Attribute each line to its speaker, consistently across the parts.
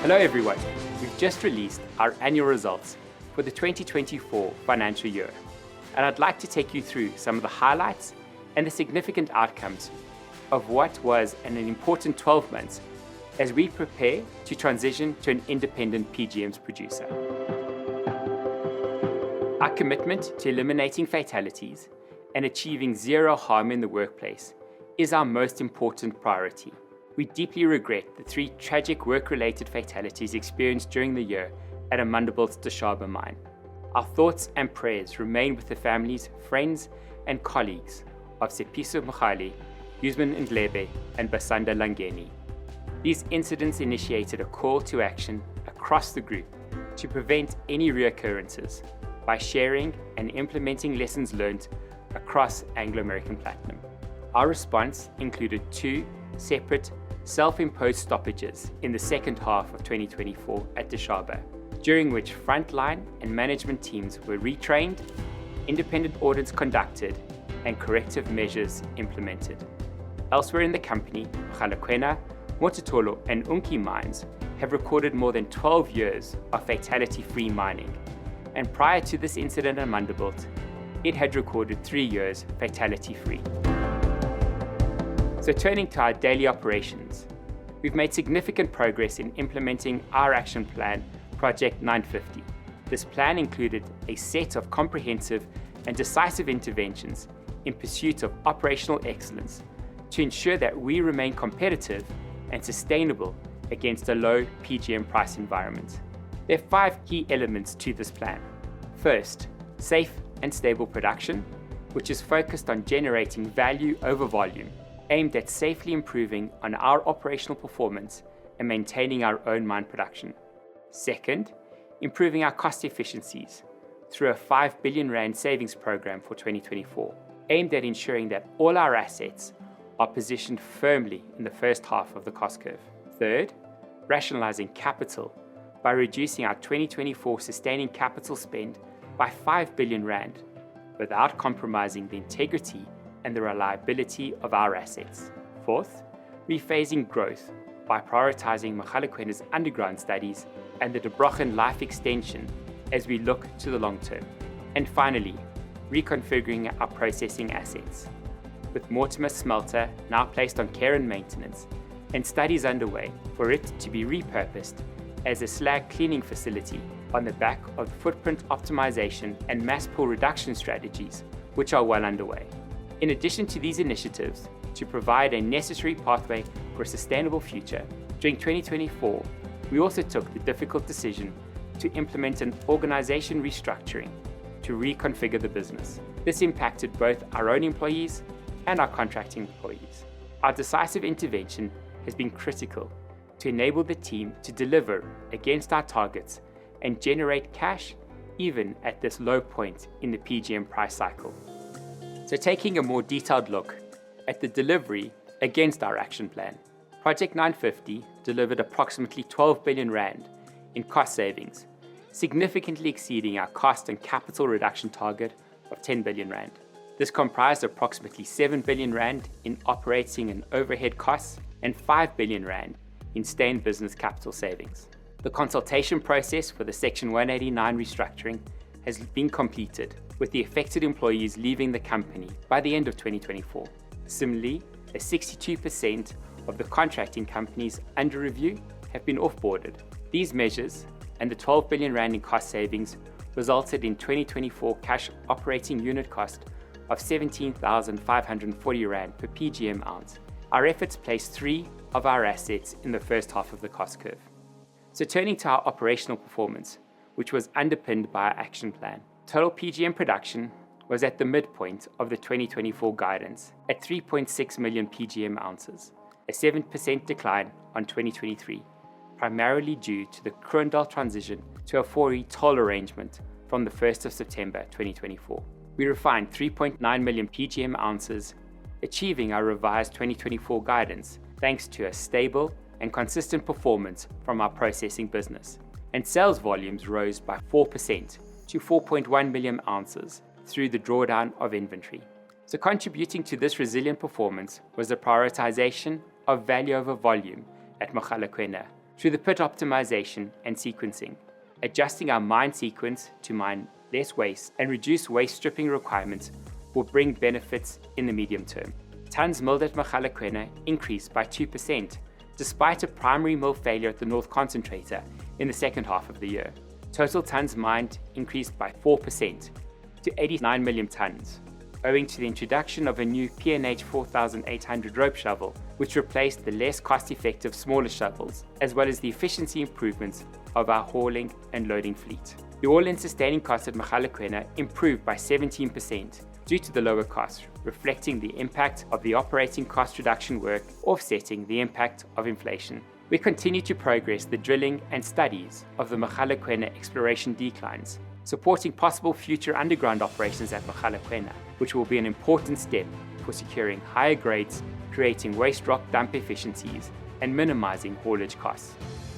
Speaker 1: Hello everyone, we've just released our annual results for the 2024 financial year, and I'd like to take you through some of the highlights and the significant outcomes of what was an important 12 months as we prepare to transition to an independent PGMs producer. Our commitment to eliminating fatalities and achieving zero harm in the workplace is our most important priority. We deeply regret the 3 tragic work-related fatalities experienced during the year at Amandelbult's Dishaba mine. Our thoughts and prayers remain with the families, friends and colleagues of Sepiso Mkhali, Yusman Ndlebe and Basanda Langeni. These incidents initiated a call to action across the group to prevent any reoccurrences by sharing and implementing lessons learned across Anglo American Platinum. Our response included 2 separate self-imposed stoppages in the second half of 2024 at Dishaba, during which frontline and management teams were retrained, independent audits conducted, and corrective measures implemented. Elsewhere in the company, Mogalakwena, Mototolo, and Unki mines have recorded more than 12 years of fatality-free mining, and prior to this incident at Amandelbult, it had recorded 3 years fatality-free. So turning to our daily operations, we've made significant progress in implementing our action plan, Project 950. This plan included a set of comprehensive and decisive interventions in pursuit of operational excellence to ensure that we remain competitive and sustainable against a low PGM price environment. There are 5 key elements to this plan. First, safe and stable production, which is focused on generating value over volume, aimed at safely improving on our operational performance and maintaining our own mine production. Second, improving our cost efficiencies through a 5 billion rand savings program for 2024, aimed at ensuring that all our assets are positioned firmly in the first half of the cost curve. Third, rationalizing capital by reducing our 2024 sustaining capital spend by 5 billion rand without compromising the integrity and the reliability of our assets. Fourth, rephasing growth by prioritizing Mogalakwena's underground studies and the Der Brochen life extension as we look to the long term. And finally, reconfiguring our processing assets, with Mortimer Smelter now placed on care and maintenance and studies underway for it to be repurposed as a slag cleaning facility on the back of the footprint optimization and mass pull reduction strategies, which are well underway. In addition to these initiatives, to provide a necessary pathway for a sustainable future, during 2024, we also took the difficult decision to implement an organization restructuring to reconfigure the business. This impacted both our own employees and our contracting employees. Our decisive intervention has been critical to enable the team to deliver against our targets and generate cash even at this low point in the PGM price cycle. So taking a more detailed look at the delivery against our action plan, Project 950 delivered approximately 12 billion rand in cost savings, significantly exceeding our cost and capital reduction target of 10 billion rand. This comprised approximately 7 billion rand in operating and overhead costs and 5 billion rand in stay-in business capital savings. The consultation process for the Section 189 restructuring has been completed, with the affected employees leaving the company by the end of 2024. Similarly, 62% of the contracting companies under review have been off-boarded. These measures and the 12 billion rand in cost savings resulted in 2024 cash operating unit cost of 17,540 rand per PGM ounce. Our efforts placed 3 of our assets in the first half of the cost curve. So turning to our operational performance, which was underpinned by our action plan. Total PGM production was at the midpoint of the 2024 guidance at 3.6 million PGM ounces, a 7% decline on 2023, primarily due to the Kroondal transition to a 4E toll arrangement from the 1st of September 2024. We refined 3.9 million PGM ounces, achieving our revised 2024 guidance thanks to a stable and consistent performance from our processing business. And sales volumes rose by 4% to 4.1 million ounces through the drawdown of inventory. So contributing to this resilient performance was the prioritization of value over volume at Mogalakwena, through the pit optimization and sequencing, adjusting our mine sequence to mine less waste and reduce waste stripping requirements will bring benefits in the medium term. Tons milled at Mogalakwena increased by 2%, despite a primary mill failure at the North Concentrator in the second half of the year. Total tons mined increased by 4% to 89 million tons, owing to the introduction of a new P&H 4800 rope shovel, which replaced the less cost-effective smaller shovels, as well as the efficiency improvements of our hauling and loading fleet. The all-in sustaining cost at Mogalakwena improved by 17% due to the lower costs, reflecting the impact of the operating cost reduction work offsetting the impact of inflation. We continue to progress the drilling and studies of the Mogalakwena exploration declines, supporting possible future underground operations at Mogalakwena, which will be an important step for securing higher grades, creating waste rock dump efficiencies, and minimizing haulage costs.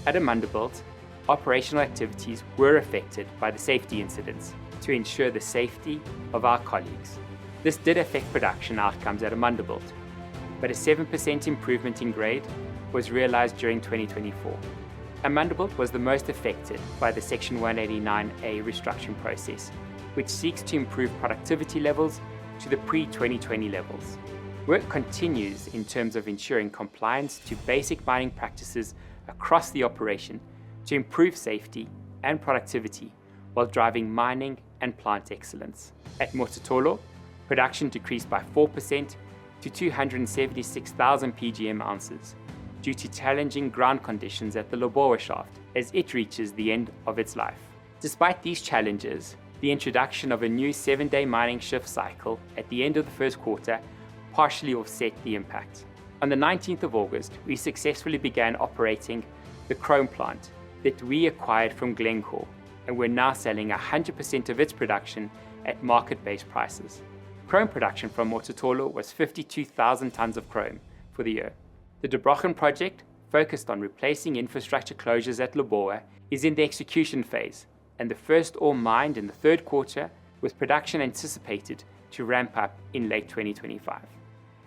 Speaker 1: At Amandelbult, operational activities were affected by the safety incidents to ensure the safety of our colleagues. This did affect production outcomes at Amandelbult, but a 7% improvement in grade was realized during 2024. Amandelbult was the most affected by the Section 189A restructuring process, which seeks to improve productivity levels to the pre-2020 levels. Work continues in terms of ensuring compliance to basic mining practices across the operation to improve safety and productivity while driving mining and plant excellence. At Mototolo, production decreased by 4% to 276,000 PGM ounces due to challenging ground conditions at the Lobowa shaft as it reaches the end of its life. Despite these challenges, the introduction of a new 7-day mining shift cycle at the end of the first quarter partially offset the impact. On the 19th of August, we successfully began operating the chrome plant that we acquired from Glencore, and we're now selling 100% of its production at market-based prices. Chrome production from Mototolo was 52,000 tons of chrome for the year. The Der Brochen project, focused on replacing infrastructure closures at Lobowa, is in the execution phase, and the first ore mined in the third quarter, with production anticipated to ramp up in late 2025.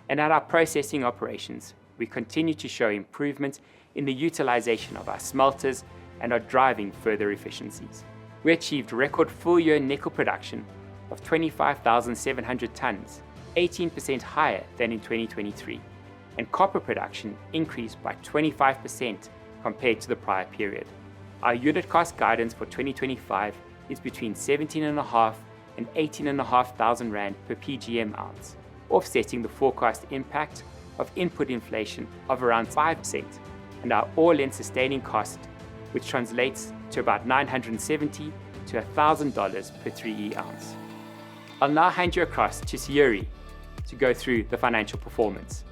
Speaker 1: And at our processing operations, we continue to show improvement in the utilization of our smelters and are driving further efficiencies. We achieved record full-year nickel production of 25,700 tons, 18% higher than in 2023, and copper production increased by 25% compared to the prior period. Our unit cost guidance for 2025 is between 17,500 and 18,500 rand per PGM ounce, offsetting the forecast impact of input inflation of around 5%, and our all-in sustaining cost, which translates to about $970 to $1,000 per 3E ounce. I'll now hand you across to Sayuri to go through the financial performance.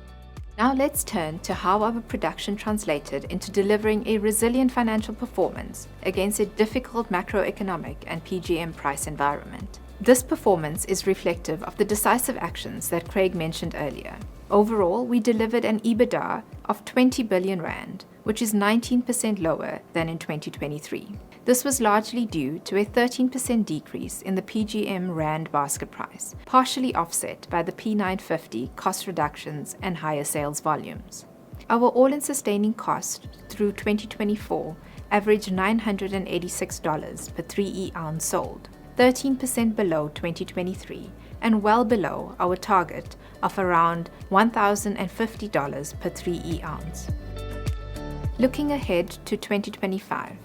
Speaker 2: Now let's turn to how our production translated into delivering a resilient financial performance against a difficult macroeconomic and PGM price environment. This performance is reflective of the decisive actions that Craig mentioned earlier. Overall, we delivered an EBITDA of 20 billion rand, which is 19% lower than in 2023. This was largely due to a 13% decrease in the PGM rand basket price, partially offset by the P950 cost reductions and higher sales volumes. Our all-in sustaining cost through 2024 averaged $986 per 3E ounce sold, 13% below 2023 and well below our target of around $1,050 per 3E ounce. Looking ahead to 2025,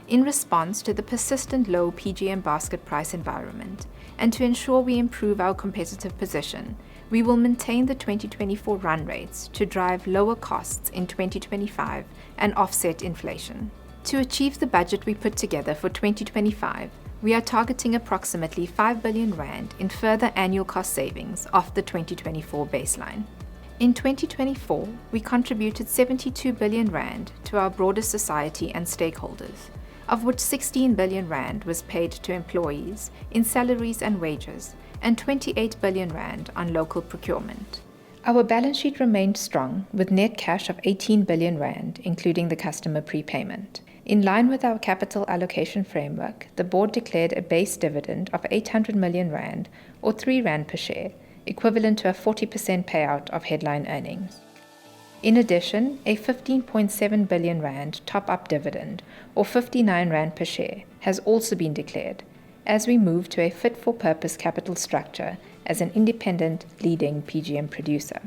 Speaker 2: in response to the persistent low PGM basket price environment and to ensure we improve our competitive position, we will maintain the 2024 run rates to drive lower costs in 2025 and offset inflation. To achieve the budget we put together for 2025, we are targeting approximately 5 billion rand in further annual cost savings off the 2024 baseline. In 2024, we contributed 72 billion rand to our broader society and stakeholders, of which 16 billion rand was paid to employees in salaries and wages, and 28 billion rand on local procurement. Our balance sheet remained strong, with net cash of 18 billion rand, including the customer prepayment. In line with our capital allocation framework, the board declared a base dividend of 800 million rand, or 3 rand per share, equivalent to a 40% payout of headline earnings. In addition, a 15.7 billion rand top-up dividend, or 59 rand per share, has also been declared, as we move to a fit-for-purpose capital structure as an independent leading PGM producer.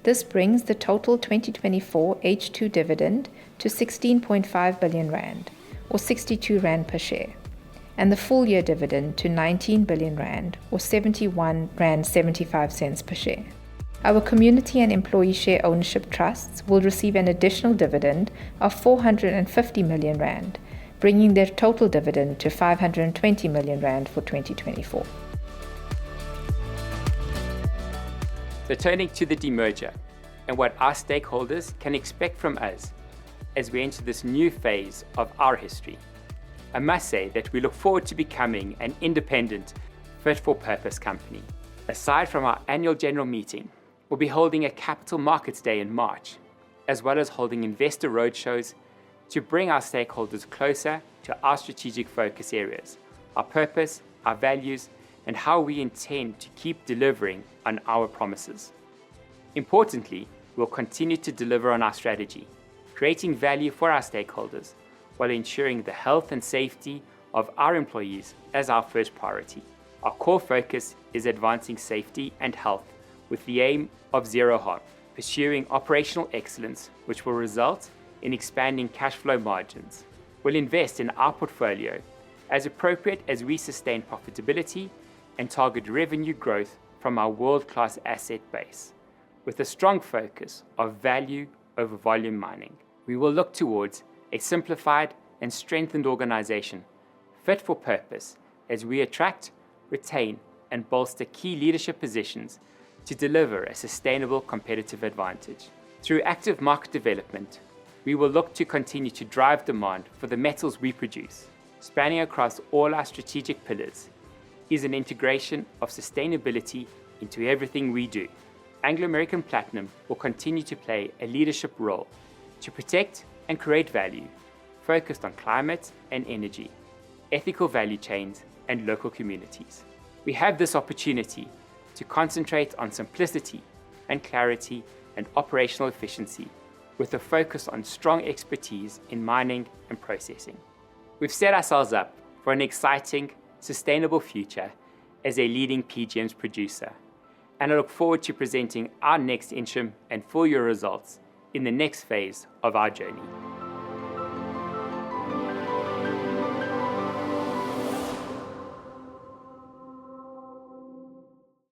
Speaker 2: This brings the total 2024 H2 dividend to 16.5 billion rand, or 62 rand per share, and the full-year dividend to 19 billion rand, or 71 rand 75 cents per share. Our community and employee share ownership trusts will receive an additional dividend of 450 million rand, bringing their total dividend to 520 million rand for 2024.
Speaker 1: So turning to the demerger and what our stakeholders can expect from us as we enter this new phase of our history. I must say that we look forward to becoming an independent, fit-for-purpose company. Aside from our annual general meeting, we'll be holding a Capital Markets Day in March, as well as holding investor roadshows to bring our stakeholders closer to our strategic focus areas, our purpose, our values, and how we intend to keep delivering on our promises. Importantly, we'll continue to deliver on our strategy, creating value for our stakeholders while ensuring the health and safety of our employees as our first priority. Our core focus is advancing safety and health with the aim of zero harm, pursuing operational excellence, which will result in expanding cash flow margins. We'll invest in our portfolio as appropriate as we sustain profitability and target revenue growth from our world-class asset base, with a strong focus of value over volume mining. We will look towards a simplified and strengthened organization, fit for purpose, as we attract, retain, and bolster key leadership positions to deliver a sustainable competitive advantage. Through active market development, we will look to continue to drive demand for the metals we produce. Spanning across all our strategic pillars is an integration of sustainability into everything we do. Anglo American Platinum will continue to play a leadership role to protect and create value, focused on climate and energy, ethical value chains, and local communities. We have this opportunity to concentrate on simplicity and clarity and operational efficiency, with a focus on strong expertise in mining and processing. We've set ourselves up for an exciting, sustainable future as a leading PGMs producer, and I look forward to presenting our next interim and full year results in the next phase of our journey.